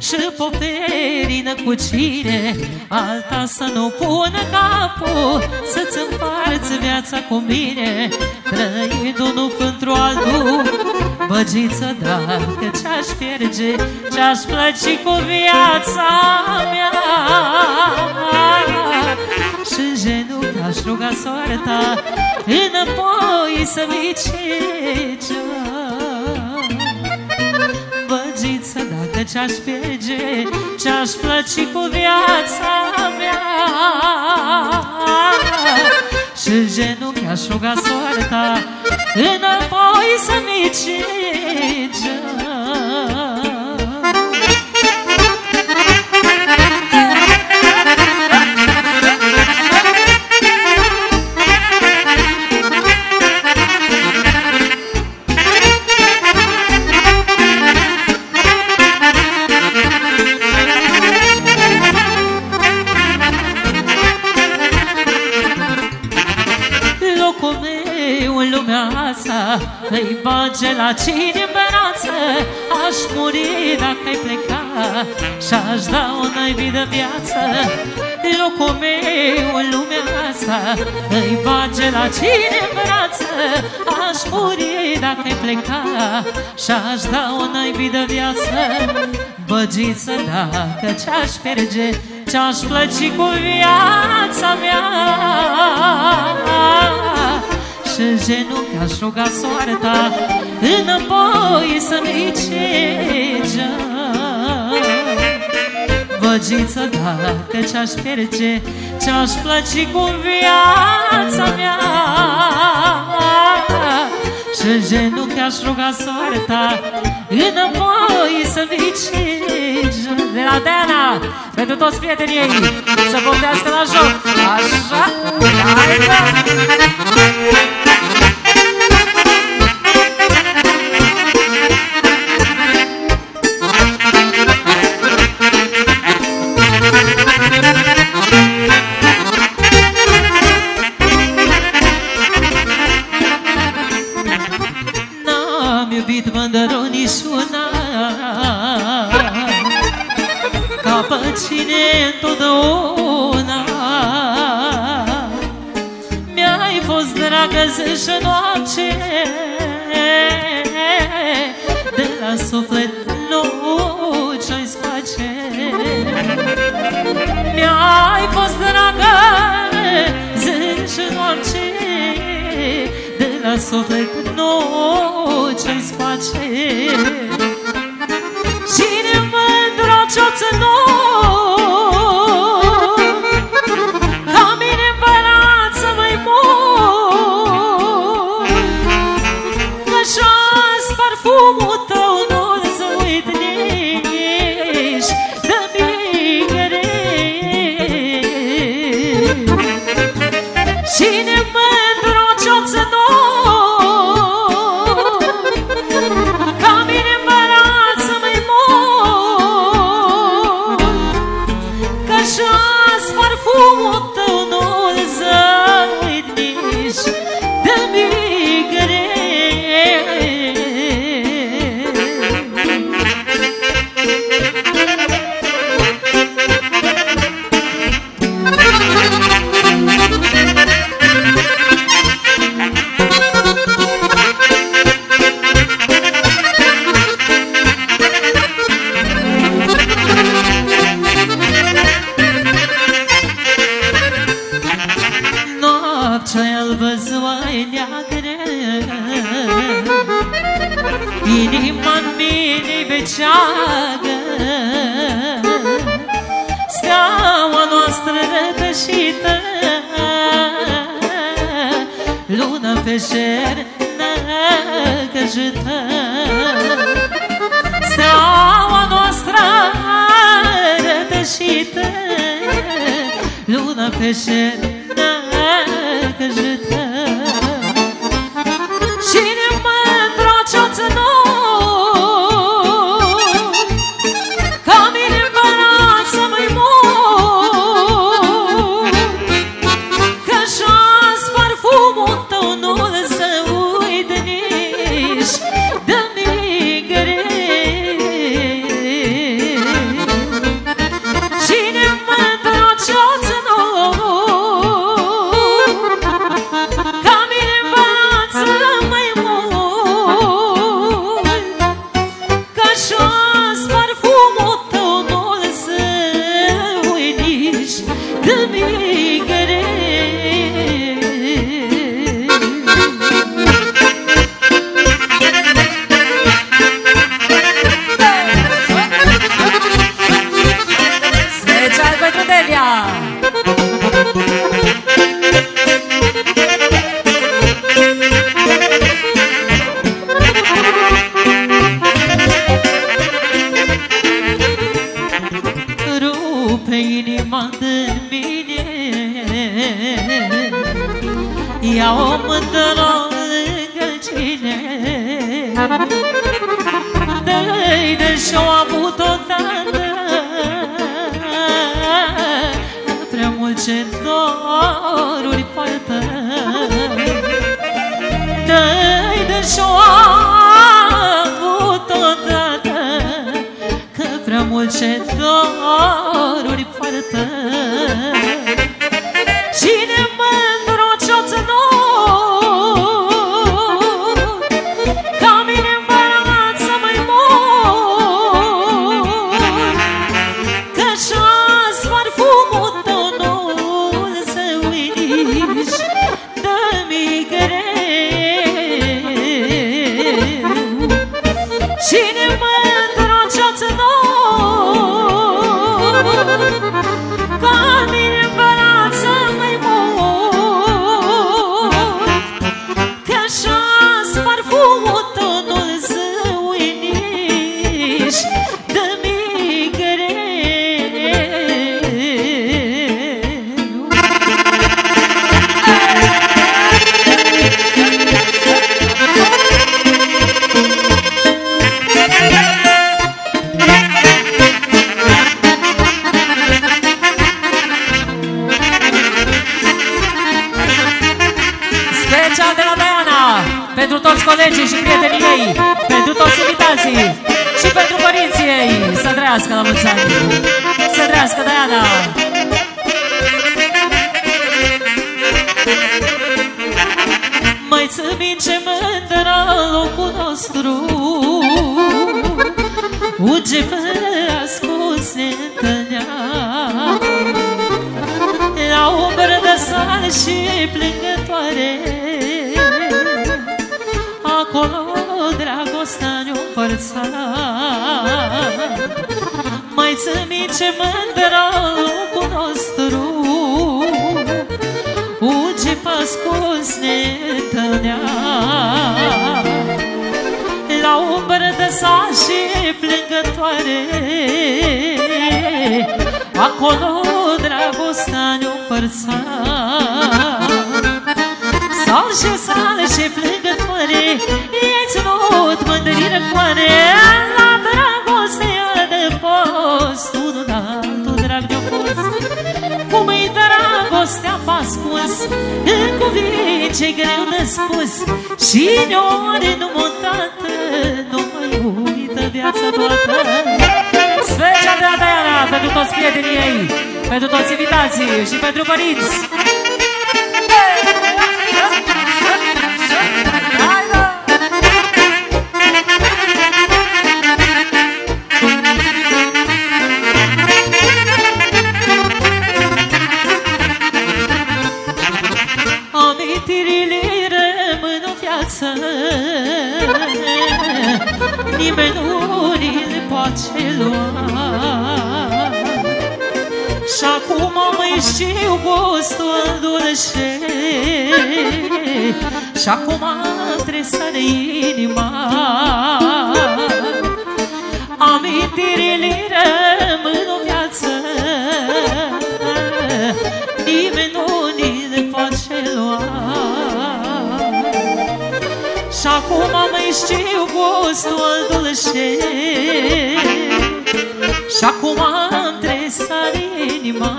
și poperină cu cine, alta să nu pună capul, să-ți împarți viața cu mine, trăind unul pentru altul. Băgiță, dacă ce-aș pierge, ce-aș plăci cu viața mea, și în genunchi aș ruga soarta înapoi să mi cege. Băgiță, dacă ce-aș pierge, ce-aș plăci cu viața mea, și în genunchi aș ruga soarta înapoi să mi cege. Îi bage la cine în brață, aș muri dacă-i pleca și-aș da o naibii de viață. Locul meu în lumea asta, îi bage la cine în brață, aș muri dacă-i pleca și-aș da o naibii de viață. Băgiță, dacă ce-aș pierge, ce-aș plăci cu viața mea, și în genunchi aș ruga soarta înapoi să-mi cege. Băgiță, dacă ce-aș pierge, ce-aș plăci cu viața mea, și în genunchi aș ruga soarta înapoi să-mi cege. De la Deana, pentru toți prietenii ei, să poftească la joc. Așa, hai da! N-am iubit mândăronișuna ca pe cine întotdeauna. Mi-ai fost dragă zi și noapte, de la suflet nu ce-i space. Mi-ai fost dragă zi și noapte, de la suflet nu ce-i space. Cine mândră ce-o-ță ca mine în bărață mai mult, că-și-as parfumul tău nu-l să uit nici de migre. Cine mândră ce-o-ță ca mine în bărață mai mult, că-și-as parfumul tău nu-l să uit nici de migre. Noaptea-i albă, ziua-i neagră, inima-n mine-i beceagă, steaua noastră rătășită, luna pe cer năcăjită. Steaua noastră rătășită, luna pe cer năcăjită. Cine mândră ce-o-ță ca mine în bărață mai mult, că-și-as parfumul tău nu-l să uit nici de migre. inima din mine. Ia-o mândră lângă cine, dă-i de și-o avut odată, prea mult ce doruri poartă. Dă-i de și-o avut odată, că prea mult ce doruri poartă. Cine mândrocioț nu ca mine în bărață mai mult, că-și-ați parfumul tău nu-l să uiți, dă-mi greu. Cine mândrocioț nu ca mine în bărață mai mult, că-și-ați parfumul tău nu-l să uiți, dă-mi greu. Special de la Diana, pentru toți colegii și prietenii ei, pentru toți invitații și pentru părinții ei. Să trăiască la mulți ani! Să trăiască Diana! Mai ți minte mândră locul nostru, unde fără ascuns se întâlnea, la umbră de sal și plângătoare. Acolo dragostea ne-o împărța. Mai ți minte mândră locul nostru, unde ascuns ne întâlnea, la umbră de sal și plângătoare. Acolo dragostea ne-o împărța. Sal și plângătoare, i-ai ținut mândrii răcoare, la dragostea de post, unul altul drag de-o fost. Cum-i dragostea ascuns, în cuvinte greu de spus, și ne-ori numai odată, nu mai uită viața toată. Special de la Diana, pentru toți prietenii ei, pentru toți invitații și pentru părinți. Amintirile rămân în viață, nimeni nu le poate lua. Și acum mai știu gustul dulce, și acum tresare inima. Amintirile rămân în viață, nimeni nu le poate lua. Și acum mai știu gustul dulce, și acum îmi tresare inima.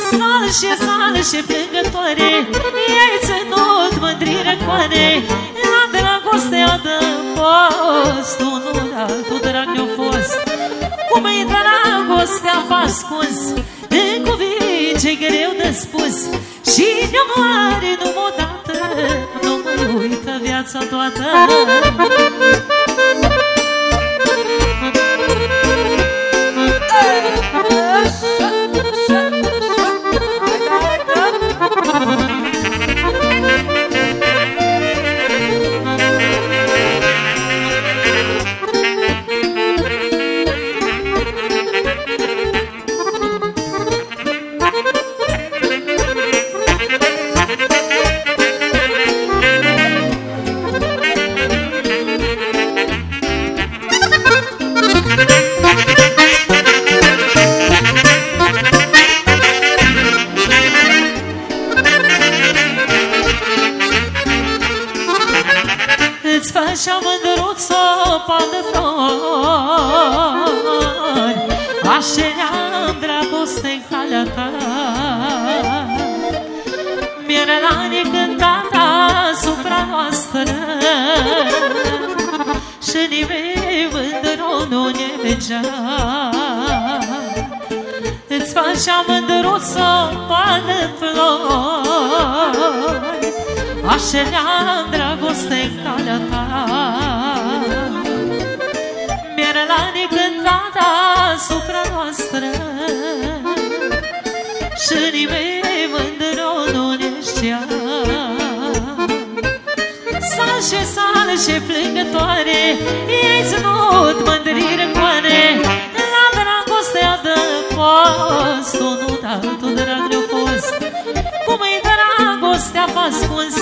Sal și plângătoare, i-ai ținut mândrii răcoare, la dragostea de post, unul altul drag ne-o fost. Cum-i dragostea ascuns, în cuvinte greu de spus, și ne moare numai odată, nu mai uită viața toată. Așteneam dragoste în calea ta, Mirelane cântata asupra noastră, și nimeni mândru nu ne vegea. Îți făcea mândruță de flori, așteneam dragoste în calea ta, Mirelane cântata asupra noastră, și nimeni mândru nu ne știa. Salșe, salșe plângătoare, i-ai ținut mândrii răcoare, la dragostea de post, unul altul drag ne-a fost. Cum-i dragostea v-a ascuns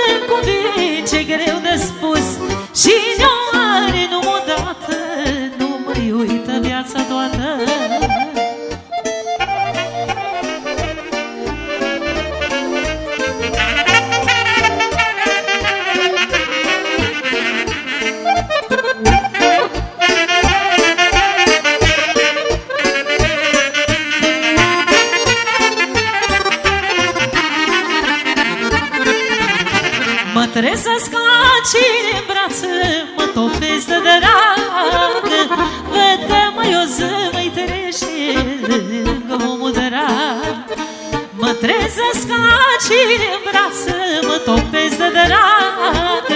în cuvinte greu de spus, și ne-o are numai odată, nu mai uită viața toată. Mă trezesc ca cine în brață, mă topesc de drag, văd că mai o zi mai trece lângă omul drag. Mă trezesc ca cine în brață, mă topesc de drag,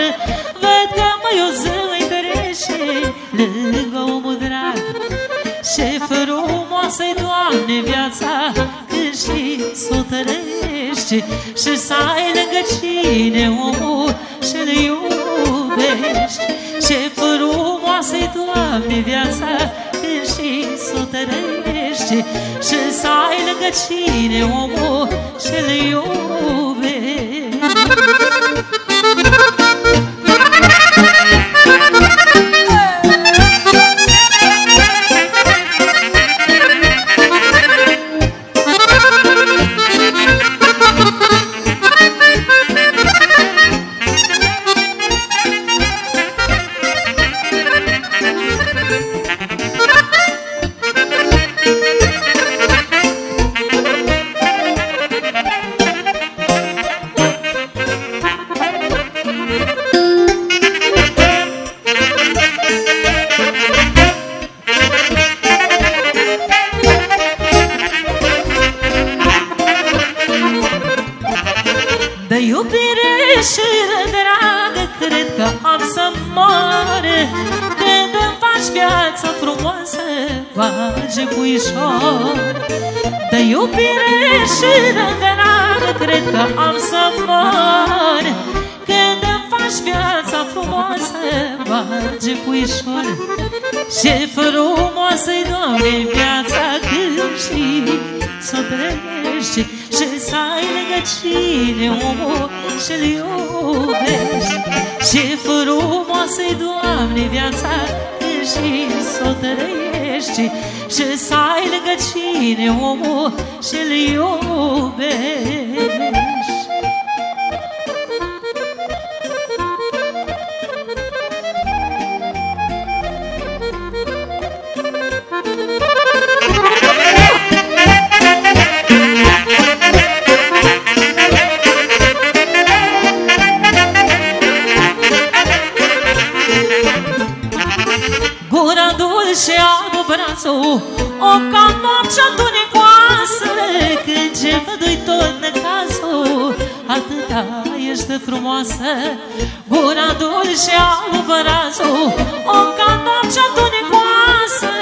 văd că mai o zi mai trece lângă omul drag. Ce frumoasă-i, Doamne, viața când știi s-o trăiești, și să ai lângă cine omul și-l iubești. Ce frumoasă-i, Doamne, viața când știi s-o trăiești, și să ai lângă cine omul și-l iubești. De iubire și de drag cred că am să mor, când îmi faci viața frumoasă, bage puișor. De iubire și de drag cred că am să mor, când îmi faci viața frumoasă, bage puișor. Ce frumoasă-i, Doamne, viața când știi s-o trăiești, și să ai lângă cine omul și-l iubești. Ce frumoasă-i, Doamne, viața când știi s-o trăiești, și să ai lângă cine omul și-l iubești. Gura dulce am brațul, o cam noaptea întunecoasă, când ce vădui tot necazul, atâta ești de frumoasă. Gura dulce am brațul, o cam noaptea întunecoasă,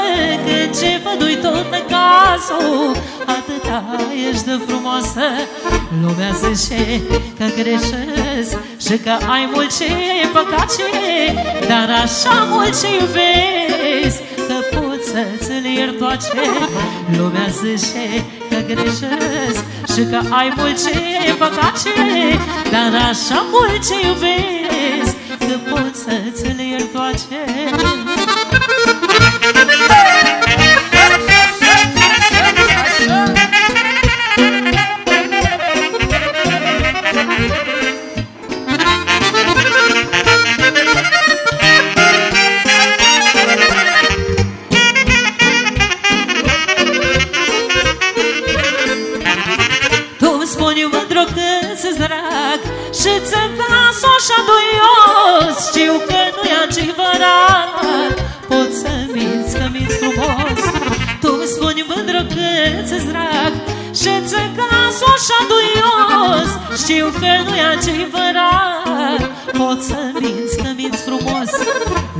când ce vădui tot necazul, atâta ești de frumoasă. Lumea zice că greșesc și că ai mult ce păcace, dar așa mult ce iubesc că pot să-ți-l iert toace. Lumea zice că greșesc și că ai mult ce păcace, dar așa mult ce iubesc că pot să-ți-l iert toace. și țăgasul așa duios. Știu că nu-i adevărat, pot să minți că minți frumos. Tu spuni mândră că-ți-s drag și țăgasul așa duios. Știu că nu-i adevărat, pot să minți că minți frumos.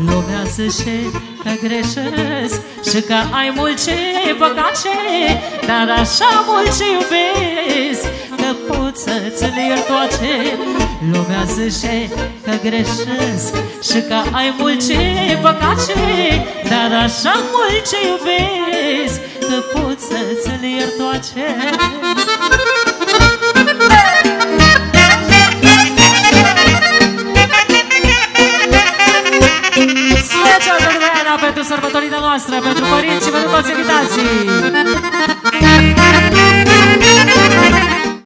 Lumea zice că greșesc și că ai mult ce păcace, dar așa mult ce iubesc că pot să-ți le iert toate. Lumea zice că greșesc și că ai mult ce păcace, dar așa mult ce iubesc că pot să-ți le iert toate. Special pentru Diana, pentru sărbătorirea noastră, pentru părinți și pentru toți invitații.